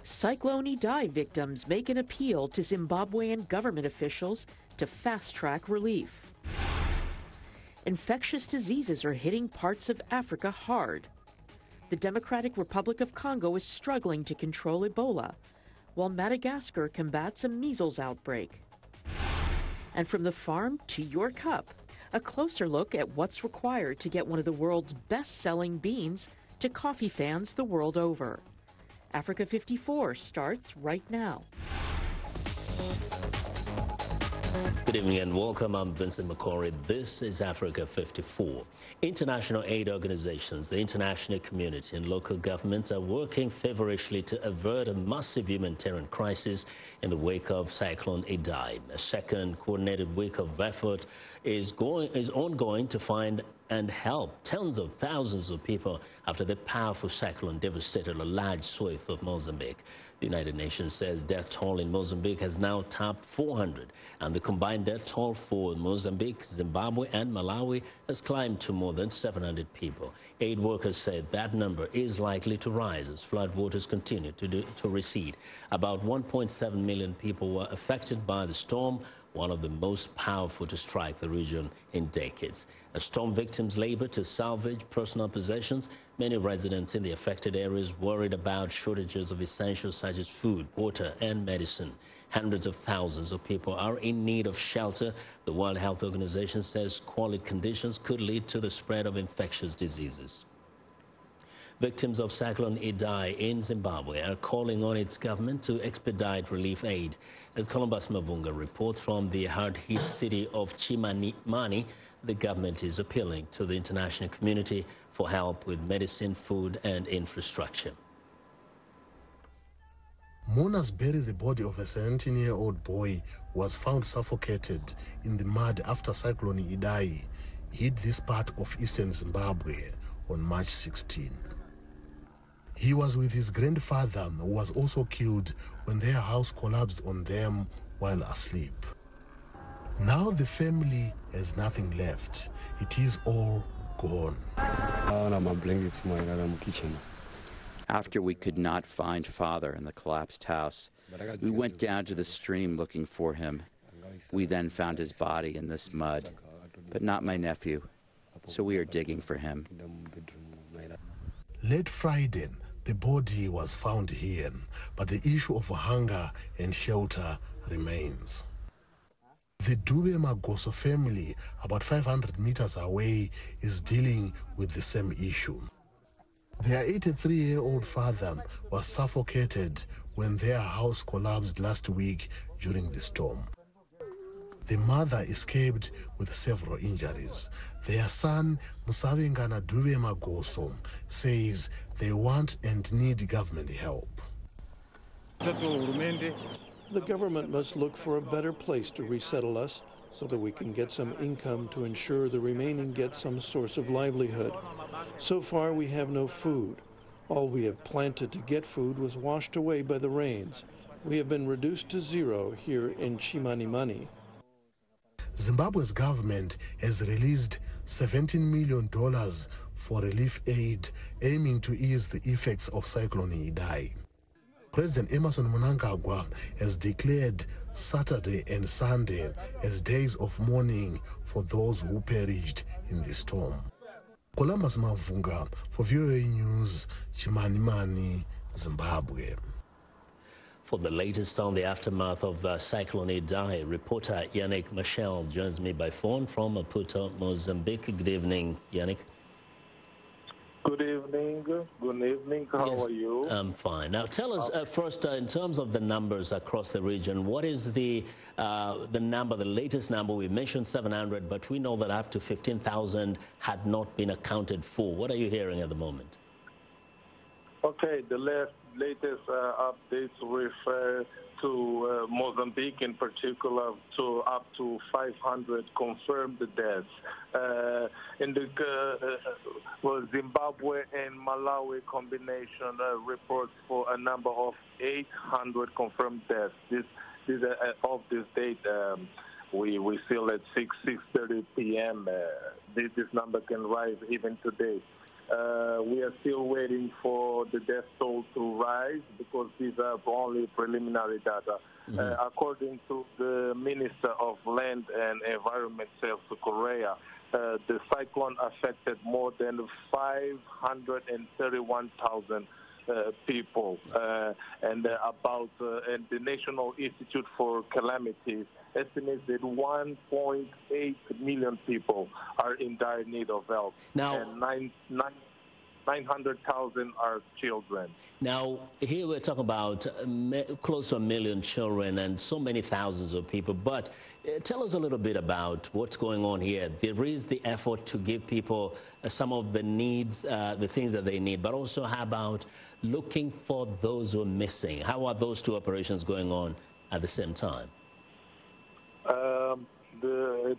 Cyclone Idai victims make an appeal to Zimbabwean government officials to fast-track relief. Infectious diseases are hitting parts of Africa hard. The Democratic Republic of Congo is struggling to control Ebola, while Madagascar combats a measles outbreak. And from the farm to your cup, a closer look at what's required to get one of the world's best-selling beans to coffee fans the world over. Africa 54 starts right now. Good evening and welcome. I'm Vincent McCory. This is Africa 54. International aid organizations, the international community and local governments are working feverishly to avert a massive humanitarian crisis in the wake of Cyclone Idai. A second coordinated week of effort is ongoing to find and help tens of thousands of people after the powerful cyclone devastated a large swath of Mozambique. The United Nations says death toll in Mozambique has now topped 400, and the combined death toll for Mozambique, Zimbabwe and Malawi has climbed to more than 700 people. Aid workers say that number is likely to rise as floodwaters continue to recede. About 1.7 million people were affected by the storm, one of the most powerful to strike the region in decades. As storm victims labor to salvage personal possessions, many residents in the affected areas worried about shortages of essentials such as food, water and medicine. Hundreds of thousands of people are in need of shelter. The World Health Organization says squalid conditions could lead to the spread of infectious diseases. Victims of Cyclone Idai in Zimbabwe are calling on its government to expedite relief aid. As Columbus Mavunga reports from the hard-hit city of Chimanimani, the government is appealing to the international community for help with medicine, food and infrastructure. Mourners buried the body of a 17-year-old boy who was found suffocated in the mud after Cyclone Idai hit this part of eastern Zimbabwe on March 16. He was with his grandfather, who was also killed when their house collapsed on them while asleep. Now the family has nothing left. It is all gone. After we could not find father in the collapsed house, we went down to the stream looking for him. We then found his body in this mud, but not my nephew, so we are digging for him. Late Friday, the body was found here, but the issue of hunger and shelter remains. The Dube Magoso family, about 500 meters away, is dealing with the same issue. Their 83-year-old father was suffocated when their house collapsed last week during the storm. The mother escaped with several injuries. Their son, Musavengana Dube Magoso, says they want and need government help. The government must look for a better place to resettle us so that we can get some income to ensure the remaining get some source of livelihood. So far, we have no food. All we have planted to get food was washed away by the rains. We have been reduced to zero here in Chimanimani. Zimbabwe's government has released $17 million for relief aid aiming to ease the effects of Cyclone Idai. President Emmerson Mnangagwa has declared Saturday and Sunday as days of mourning for those who perished in the storm. Columbus Mavunga for VOA News, Chimanimani, Zimbabwe. For the latest on the aftermath of Cyclone Idai, reporter Yannick Michel joins me by phone from Maputo, Mozambique. Good evening, Yannick. Good evening. Good evening. How are you? I'm fine. Now, tell us first, in terms of the numbers across the region, what is the number, the latest number? We mentioned 700, but we know that up to 15,000 had not been accounted for. What are you hearing at the moment? Okay, the latest updates refer to Mozambique in particular, to up to 500 confirmed deaths. In the Zimbabwe and Malawi combination reports for a number of 800 confirmed deaths. This of this date, we still at 6:30 p.m. This number can rise even today. We are still waiting for the death toll to rise because these are only preliminary data. According to the Minister of Land and Environment, South Korea, the cyclone affected more than 531,000 people, and the National Institute for Calamities estimates that 1.8 million people are in dire need of help, and 900,000 are children. Now, here we're talking about close to 1 million children and so many thousands of people. But tell us a little bit about what's going on here. There is the effort to give people some of the needs, the things that they need, but also how about looking for those who are missing? How are those two operations going on at the same time?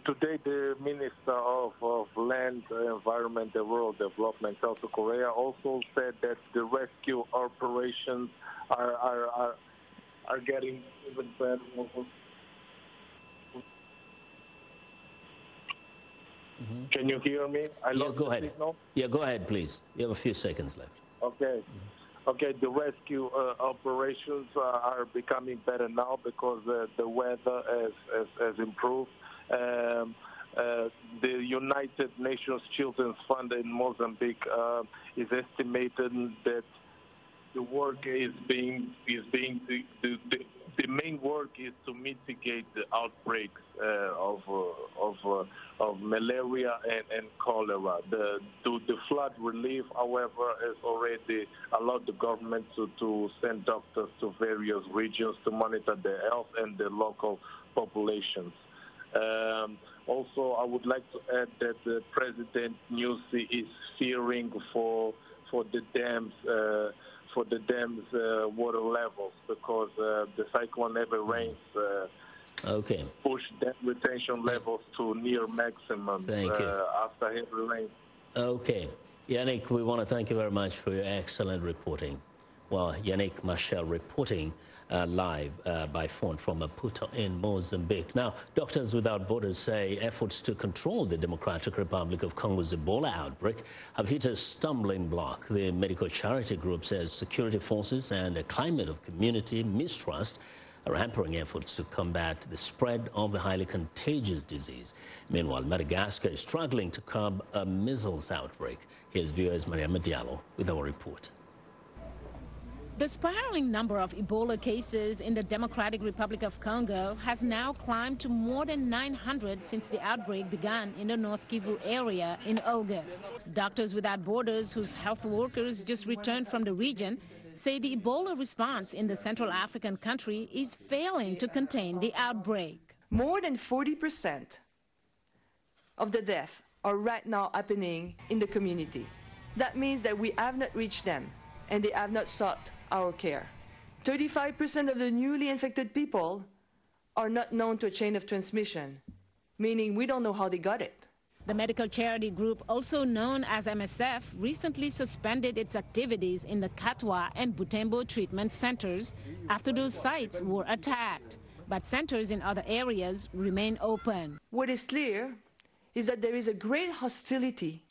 Today, the Minister of Land, Environment and Rural Development, South Korea, also said that the rescue operations are getting even better. Can you hear me? Go ahead. Yeah, go ahead, please. You have a few seconds left. Okay. Okay, the rescue operations are becoming better now because the weather has improved. The United Nations Children's Fund in Mozambique is estimating that the work the main work is to mitigate the outbreaks of malaria and cholera. The flood relief, however, has already allowed the government to send doctors to various regions to monitor the health and the local populations. Also, I would like to add that President Nyusi is fearing for the dams water levels because the cyclone never rains. Push dam retention levels to near maximum after heavy rain. Okay. Yannick, we want to thank you very much for your excellent reporting. Well, Yannick Machel reporting live by phone from Maputo in Mozambique. Now, Doctors Without Borders say efforts to control the Democratic Republic of Congo's Ebola outbreak have hit a stumbling block. The medical charity group says security forces and a climate of community mistrust are hampering efforts to combat the spread of the highly contagious disease. Meanwhile, Madagascar is struggling to curb a measles outbreak. Here's viewers Mariama Diallo with our report. The spiraling number of Ebola cases in the Democratic Republic of Congo has now climbed to more than 900 since the outbreak began in the North Kivu area in August. Doctors Without Borders, whose health workers just returned from the region, say the Ebola response in the Central African country is failing to contain the outbreak. More than 40% of the deaths are right now happening in the community. That means that we have not reached them and they have not sought our care. 35% of the newly infected people are not known to a chain of transmission, meaning we don't know how they got it. The medical charity group, also known as MSF, recently suspended its activities in the Katwa and Butembo treatment centers after those sites were attacked. But centers in other areas remain open. What is clear is that there is a great hostility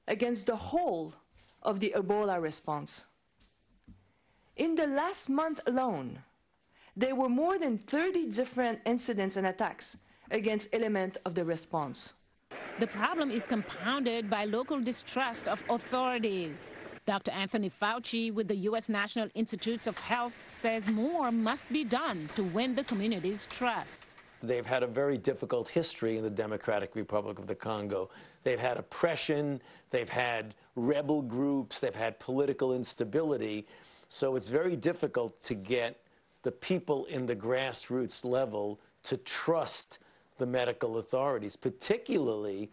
against the whole of the Ebola response. In the last month alone, there were more than 30 different incidents and attacks against elements of the response. The problem is compounded by local distrust of authorities. Dr. Anthony Fauci with the U.S. National Institutes of Health says more must be done to win the community's trust. They've had a very difficult history in the Democratic Republic of the Congo. They've had oppression, they've had rebel groups, they've had political instability. So it's very difficult to get the people in the grassroots level to trust the medical authorities, particularly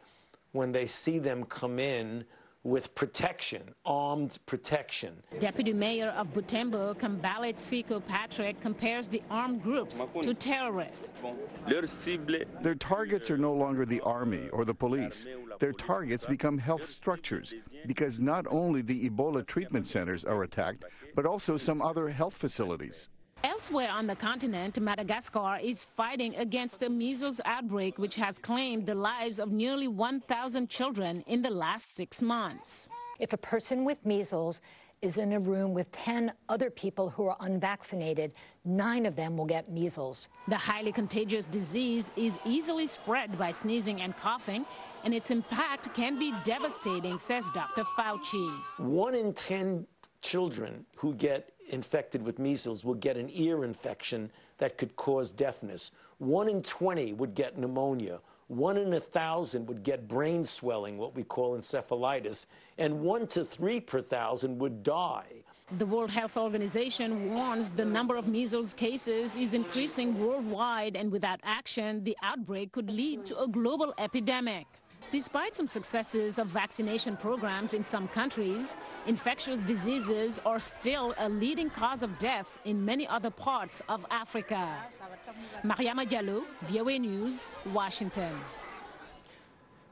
when they see them come in with protection, armed protection. Deputy Mayor of Butembo, Kambalet Siko Patrick, compares the armed groups to terrorists. Their targets are no longer the army or the police. Their targets become health structures, because not only the Ebola treatment centers are attacked, but also some other health facilities. Elsewhere on the continent, Madagascar is fighting against the measles outbreak, which has claimed the lives of nearly 1,000 children in the last 6 months. If a person with measles is in a room with 10 other people who are unvaccinated, 9 of them will get measles. The highly contagious disease is easily spread by sneezing and coughing, and its impact can be devastating, says Dr. Fauci. 1 in 10 children who get infected with measles will get an ear infection that could cause deafness. 1 in 20 would get pneumonia. 1 in 1,000 would get brain swelling, what we call encephalitis, and 1 to 3 per thousand would die. The World Health Organization warns the number of measles cases is increasing worldwide, and without action, the outbreak could lead to a global epidemic. Despite some successes of vaccination programs in some countries, infectious diseases are still a leading cause of death in many other parts of Africa. Mariama Diallo, VOA News, Washington.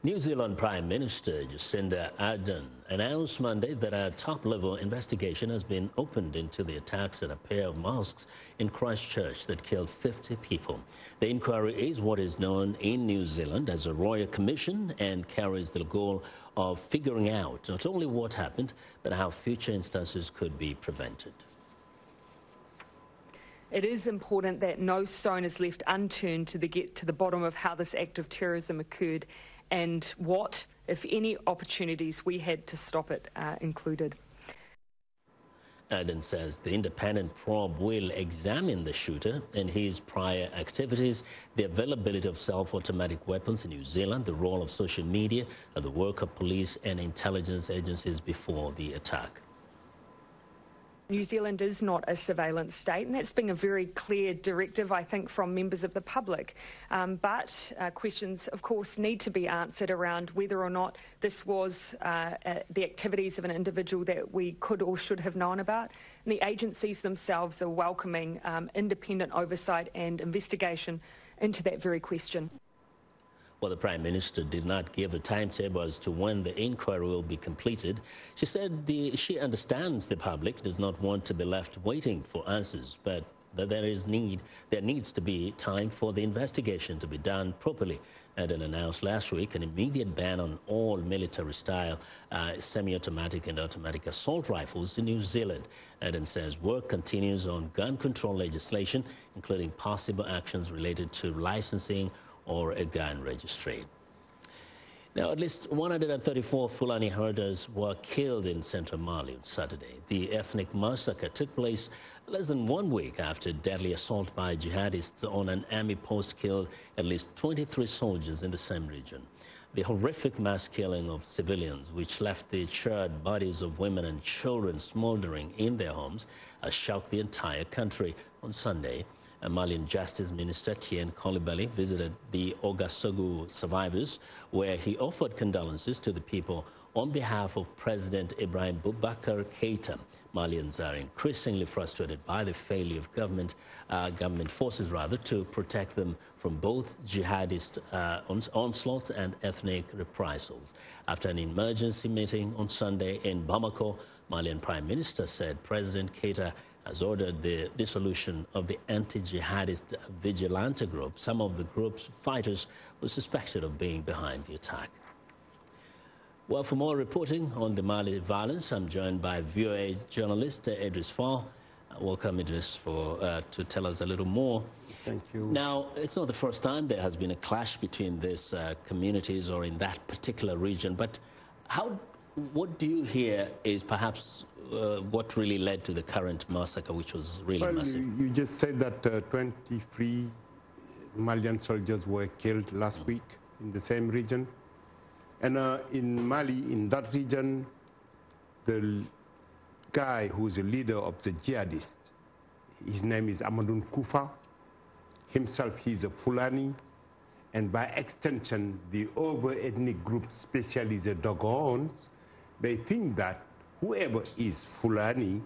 New Zealand Prime Minister Jacinda Ardern announced Monday that a top-level investigation has been opened into the attacks at a pair of mosques in Christchurch that killed 50 people. The inquiry is what is known in New Zealand as a Royal Commission and carries the goal of figuring out not only what happened, but how future instances could be prevented. It is important that no stone is left unturned to get to the bottom of how this act of terrorism occurred and what, if any, opportunities we had to stop it included. Ardern says the independent probe will examine the shooter and his prior activities, the availability of self-automatic weapons in New Zealand, the role of social media, and the work of police and intelligence agencies before the attack. New Zealand is not a surveillance state, and that's been a very clear directive, I think, from members of the public. But questions, of course, need to be answered around whether or not this was the activities of an individual that we could or should have known about. And the agencies themselves are welcoming independent oversight and investigation into that very question. Well, the Prime Minister did not give a timetable as to when the inquiry will be completed. She said she understands the public does not want to be left waiting for answers, but that there needs to be time for the investigation to be done properly. Ardern announced last week an immediate ban on all military-style semi-automatic and automatic assault rifles in New Zealand. Ardern says work continues on gun control legislation, including possible actions related to licensing or a gun registry. Now, at least 134 Fulani herders were killed in central Mali on Saturday. The ethnic massacre took place less than 1 week after a deadly assault by jihadists on an army post killed at least 23 soldiers in the same region. The horrific mass killing of civilians, which left the charred bodies of women and children smoldering in their homes, has shocked the entire country. On Sunday, Malian Justice Minister Tien Coulibaly visited the Ouagadougou survivors, where he offered condolences to the people on behalf of President Ibrahim Boubacar Keïta. Malians are increasingly frustrated by the failure of government forces to protect them from both jihadist onslaughts and ethnic reprisals. After an emergency meeting on Sunday in Bamako, Malian Prime Minister said President Keïta has ordered the dissolution of the anti-jihadist vigilante group. Some of the group's fighters were suspected of being behind the attack. Well, for more reporting on the Mali violence, I'm joined by VOA journalist Idris Fall. Welcome, Idris, to tell us a little more. Thank you. Now, it's not the first time there has been a clash between these communities or in that particular region, but what do you hear is perhaps what really led to the current massacre, which was really massive? You just said that 23 Malian soldiers were killed last week in the same region. And in Mali, in that region, the guy who is the leader of the jihadists, his name is Amadou Koufa. Himself, he's a Fulani. And by extension, the other ethnic groups, especially the Dogons, they think that whoever is Fulani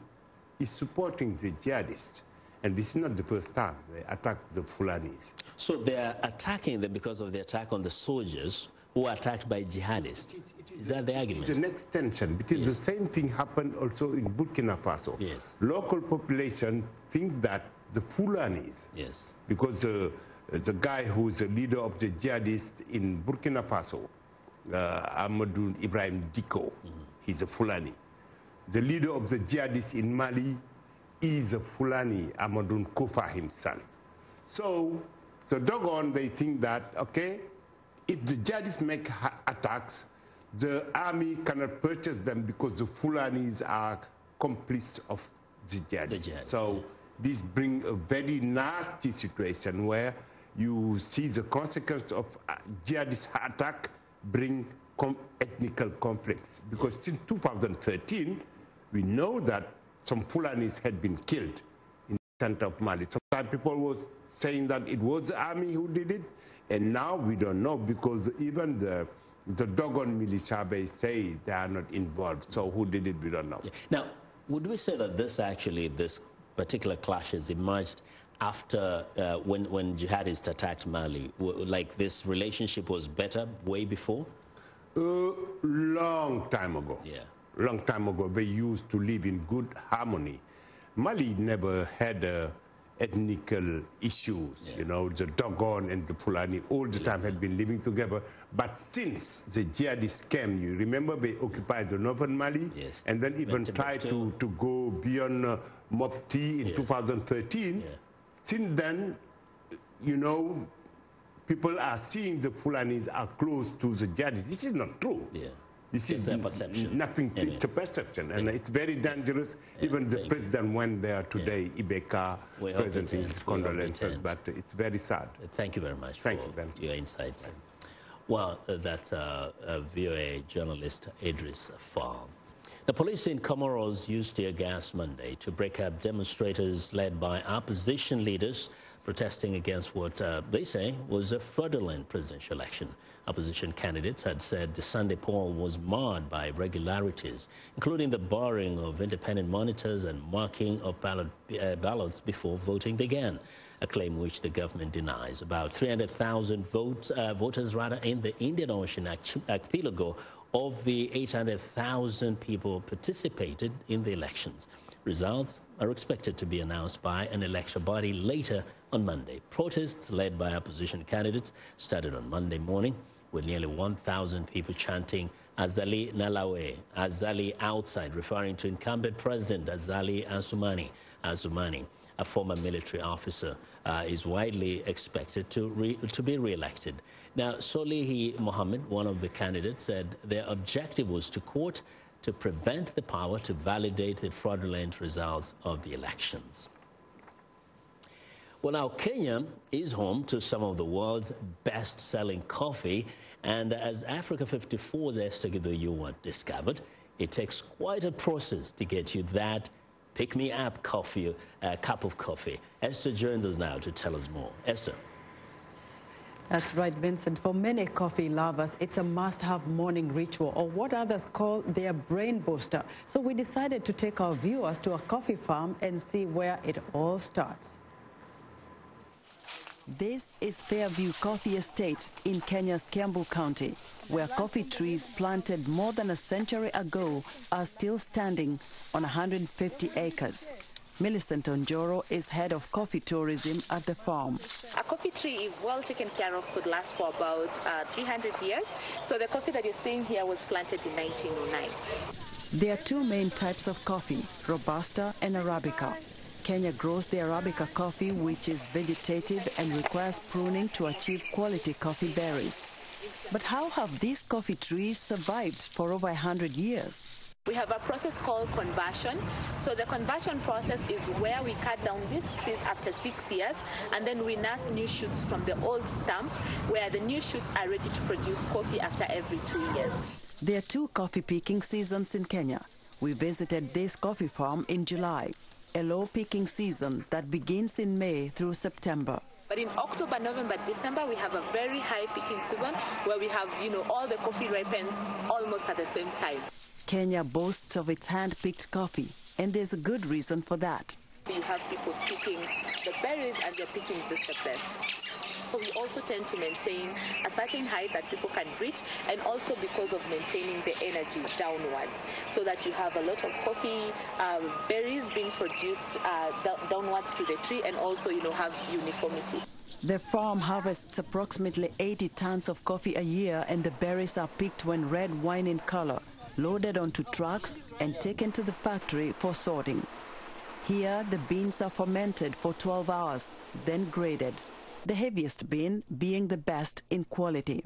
is supporting the jihadists. And this is not the first time they attack the Fulanis. So they are attacking them because of the attack on the soldiers who were attacked by jihadists. Is that the argument? It's an extension, because the same thing happened also in Burkina Faso. Yes. Local population think that the Fulanis, because the guy who is the leader of the jihadists in Burkina Faso, Amadou Ibrahim Dicko, he's a Fulani. The leader of the jihadists in Mali is a Fulani, Amadou Koufa himself. So doggone, they think that, okay, if the jihadists make attacks, the army cannot purchase them because the Fulanis are complices of the jihadists. So this brings a very nasty situation where you see the consequence of jihadist attack bring ethnical conflicts. Because since 2013, we know that some Fulanis had been killed in the center of Mali. Sometimes people were saying that it was the army who did it, and now we don't know because even the Dogon militia say they are not involved. So who did it, we don't know. Yeah. Now, would we say that this particular clash has emerged after when jihadists attacked Mali? Like this relationship was better way before? Long time ago. Yeah. Long time ago, they used to live in good harmony. Mali never had ethnical issues, you know, the Dogon and the Fulani all the time had been living together. But since the jihadists came, you remember they occupied the northern Mali, and then even tried to go beyond Mopti in 2013. Since then, you know, people are seeing the Fulanis are close to the jihadists. This is not true. This is their perception. Nothing, it's a perception, and it's very dangerous. Even the president went there today, Ibeka, presenting his condolences, but it's very sad. Thank you very much for your insights. Well, that's VOA journalist Idris Farm. The police in Comoros used tear gas Monday to break up demonstrators led by opposition leaders protesting against what they say was a fraudulent presidential election. Opposition candidates had said the Sunday poll was marred by irregularities, including the barring of independent monitors and marking of ballots before voting began, a claim which the government denies. About 300,000 voters in the Indian Ocean archipelago of the 800,000 people participated in the elections. Results are expected to be announced by an electoral body later on Monday. Protests led by opposition candidates started on Monday morning with nearly 1,000 people chanting Azali Nalawe, Azali outside, referring to incumbent President Azali Assoumani, a former military officer, is widely expected to be re-elected. Now, Solihi Mohammed, one of the candidates, said their objective was to, quote, to prevent the power to validate the fraudulent results of the elections. Well, now, Kenya is home to some of the world's best-selling coffee, and as Africa 54's Esther Gidoyuwa discovered, it takes quite a process to get you that pick-me-up coffee, cup of coffee. Esther joins us now to tell us more. Esther. That's right, Vincent. For many coffee lovers, it's a must-have morning ritual, or what others call their brain booster. So we decided to take our viewers to a coffee farm and see where it all starts. This is Fairview Coffee Estate in Kenya's Kiambu County, where coffee trees planted more than a century ago are still standing on 150 acres. Millicent Onjoro is head of coffee tourism at the farm. A coffee tree, if well taken care of, could last for about 300 years. So the coffee that you're seeing here was planted in 1909. There are two main types of coffee, Robusta and Arabica. Kenya grows the Arabica coffee, which is vegetative and requires pruning to achieve quality coffee berries. But how have these coffee trees survived for over 100 years? We have a process called conversion. So the conversion process is where we cut down these trees after 6 years, and then we nurse new shoots from the old stump, where the new shoots are ready to produce coffee after every 2 years. There are two coffee picking seasons in Kenya. We visited this coffee farm in July, a low picking season that begins in May through September. But in October, November, December, we have a very high picking season where we have, all the coffee ripens almost at the same time. Kenya boasts of its hand-picked coffee, and there's a good reason for that. You have people picking the berries and they're picking just the best. So we also tend to maintain a certain height that people can reach, and also because of maintaining the energy downwards, so that you have a lot of coffee berries being produced downwards to the tree, and also have uniformity. The farm harvests approximately 80 tons of coffee a year, and the berries are picked when red wine in color. loaded onto trucks and taken to the factory for sorting. Here, the beans are fermented for 12 hours, then graded, the heaviest bean being the best in quality.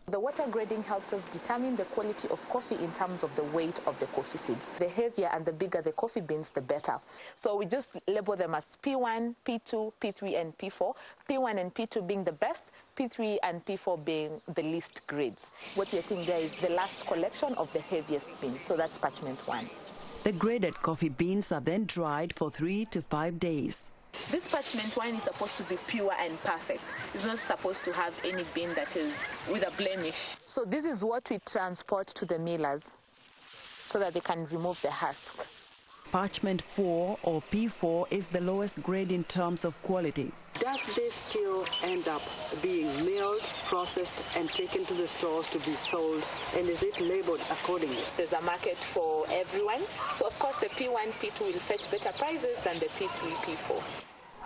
The water grading helps us determine the quality of coffee in terms of the weight of the coffee seeds. The heavier and the bigger the coffee beans, the better. So we just label them as P1, P2, P3, and P4. P1 and P2 being the best, P3 and P4 being the least grades. What we're seeing there is the last collection of the heaviest beans, so that's parchment 1. The graded coffee beans are then dried for 3 to 5 days. This parchment 1 is supposed to be pure and perfect. It's not supposed to have any bean that is with a blemish. So this is what we transport to the millers so that they can remove the husk. Parchment 4 or P4 is the lowest grade in terms of quality. Does this still end up being milled, processed, and taken to the stores to be sold? And is it labeled accordingly? There's a market for everyone. So, of course, the P1, P2 will fetch better prices than the P3, P4.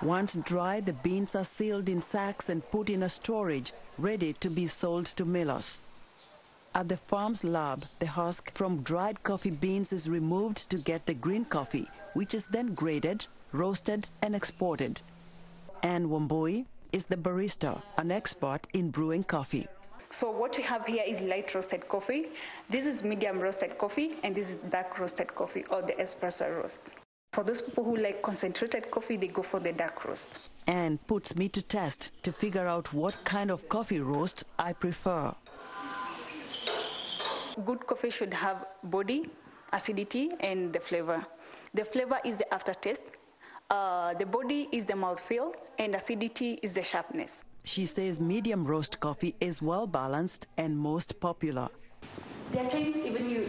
Once dry, the beans are sealed in sacks and put in a storage, ready to be sold to millers. At the farm's lab, the husk from dried coffee beans is removed to get the green coffee, which is then graded, roasted, and exported. Anne Wambui is the barista, an expert in brewing coffee. So what we have here is light roasted coffee. This is medium roasted coffee, and this is dark roasted coffee, or the espresso roast. For those people who like concentrated coffee, they go for the dark roast. Anne puts me to test to figure out what kind of coffee roast I prefer. Good coffee should have body, acidity, and the flavor. The flavor is the aftertaste. The body is the mouthfeel, and acidity is the sharpness. She says medium roast coffee is well balanced and most popular. There are times even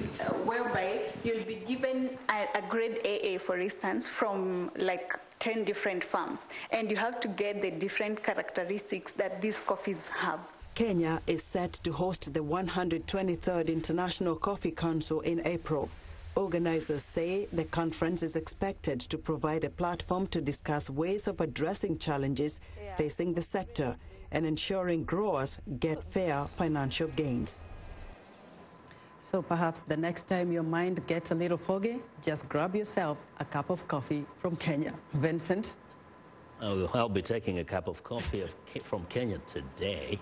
whereby you'll be given a grade AA, for instance, from like 10 different farms, and you have to get the different characteristics that these coffees have. Kenya is set to host the 123rd International Coffee Council in April. Organizers say the conference is expected to provide a platform to discuss ways of addressing challenges facing the sector and ensuring growers get fair financial gains. So perhaps the next time your mind gets a little foggy, just grab yourself a cup of coffee from Kenya. Vincent? I'll be taking a cup of coffee from Kenya today.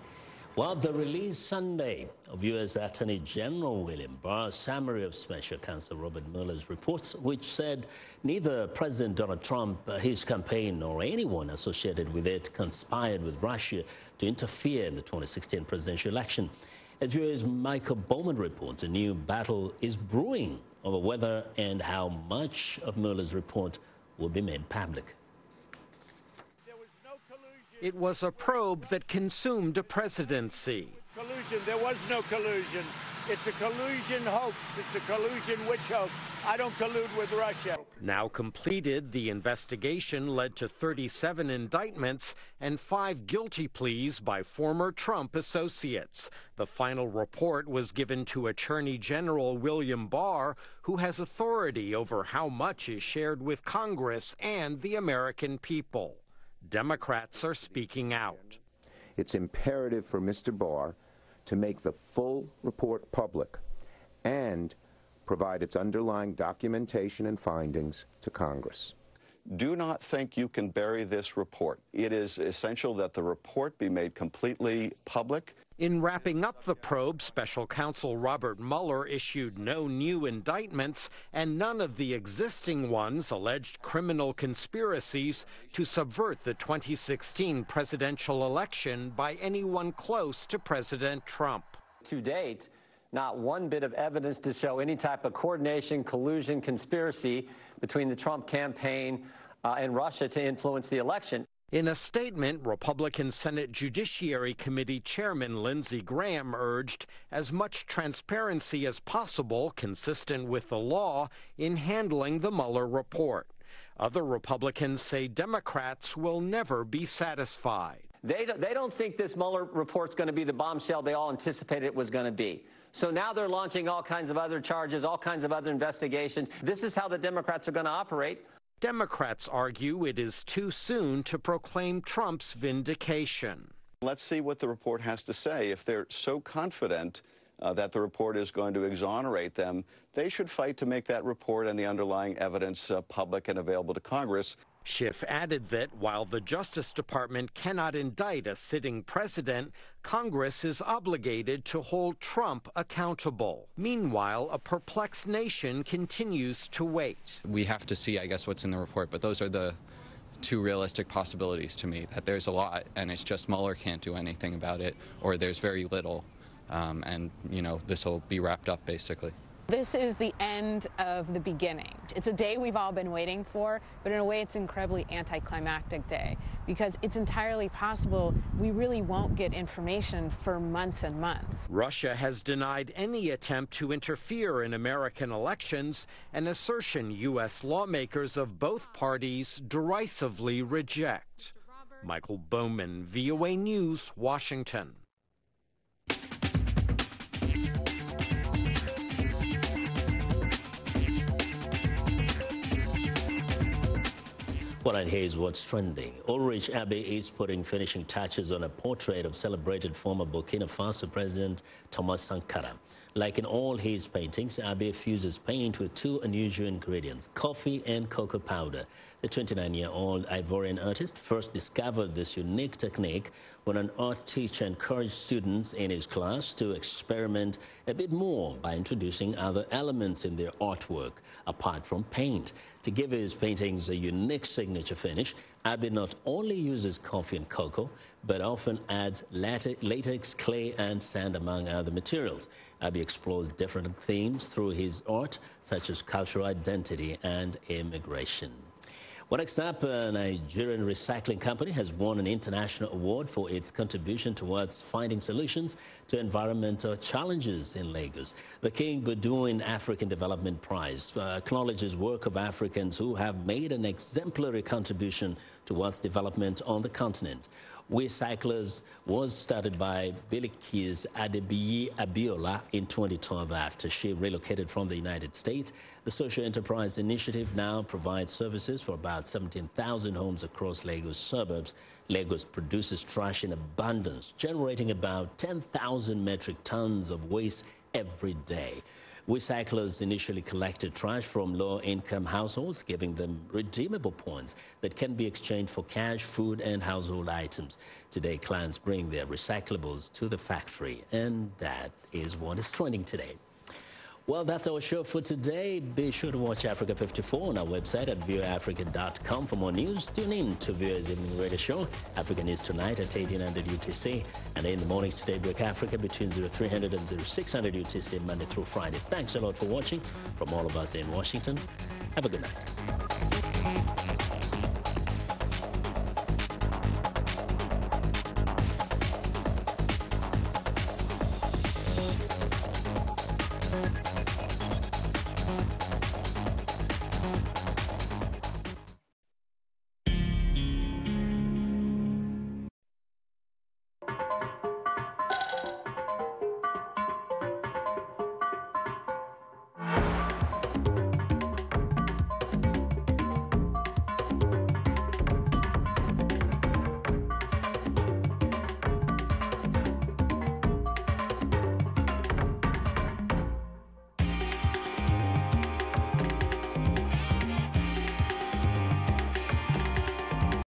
Well, the release Sunday of U.S. Attorney General William Barr's summary of Special Counsel Robert Mueller's reports, which said neither President Donald Trump, his campaign, nor anyone associated with it conspired with Russia to interfere in the 2016 presidential election. As UA's Michael Bowman reports, a new battle is brewing over whether and how much of Mueller's report will be made public. It was a probe that consumed a presidency. Collusion. There was no collusion. It's a collusion hoax. It's a collusion witch hoax. I don't collude with Russia. Now completed, the investigation led to 37 indictments and 5 guilty pleas by former Trump associates. The final report was given to Attorney General William Barr, who has authority over how much is shared with Congress and the American people. Democrats are speaking out. It's imperative for Mr. Barr to make the full report public and provide its underlying documentation and findings to Congress. Do not think you can bury this report. It is essential that the report be made completely public. In wrapping up the probe, Special Counsel Robert Mueller issued no new indictments, and none of the existing ones alleged criminal conspiracies to subvert the 2016 presidential election by anyone close to President Trump. To date, not one bit of evidence to show any type of coordination, collusion, conspiracy between the Trump campaign and Russia to influence the election. In a statement, Republican Senate Judiciary Committee Chairman Lindsey Graham urged as much transparency as possible, consistent with the law, in handling the Mueller report. Other Republicans say Democrats will never be satisfied. They don't think this Mueller report's going to be the bombshell they all anticipated it was going to be. So now they're launching all kinds of other charges, all kinds of other investigations. This is how the Democrats are going to operate. Democrats argue it is too soon to proclaim Trump's vindication. Let's see what the report has to say. If they're so confident that the report is going to exonerate them, they should fight to make that report and the underlying evidence public and available to Congress. Schiff added that while the Justice Department cannot indict a sitting president, Congress is obligated to hold Trump accountable. Meanwhile, a perplexed nation continues to wait. We have to see, I guess, what's in the report, but those are the two realistic possibilities to me, that there's a lot and it's just Mueller can't do anything about it, or there's very little, and, you know, this will be wrapped up basically. This is the end of the beginning. It's a day we've all been waiting for, but in a way it's an incredibly anticlimactic day because it's entirely possible we really won't get information for months and months. Russia has denied any attempt to interfere in American elections, an assertion U.S. lawmakers of both parties derisively reject. Michael Bowman, VOA News, Washington. Well, and here's what's trending. Ulrich Abbey is putting finishing touches on a portrait of celebrated former Burkina Faso President Thomas Sankara. Like in all his paintings, Abbey fuses paint with two unusual ingredients, coffee and cocoa powder. The 29-year-old Ivorian artist first discovered this unique technique when an art teacher encouraged students in his class to experiment a bit more by introducing other elements in their artwork, apart from paint. To give his paintings a unique signature finish, Abbey not only uses coffee and cocoa, but often adds latex, clay, and sand, among other materials. Abbey explores different themes through his art, such as cultural identity and immigration. Well, next up, a Nigerian recycling company has won an international award for its contribution towards finding solutions to environmental challenges in Lagos. The King Bedouin African Development Prize acknowledges work of Africans who have made an exemplary contribution towards development on the continent. We Cyclers was started by Bilikis Adebiyi Abiola in 2012 after she relocated from the United States. The social enterprise initiative now provides services for about 17,000 homes across Lagos suburbs. Lagos produces trash in abundance, generating about 10,000 metric tons of waste every day. We Cyclers initially collected trash from low-income households, giving them redeemable points that can be exchanged for cash, food, and household items. Today, clients bring their recyclables to the factory, and that is what is trending today. Well, that's our show for today. Be sure to watch Africa 54 on our website at voaafrica.com for more news. Tune in to VOA's Evening Radio Show, Africa News Tonight at 1800 UTC, and in the mornings to Daybreak Africa between 0300 and 0600 UTC, Monday through Friday. Thanks a lot for watching. From all of us in Washington, have a good night.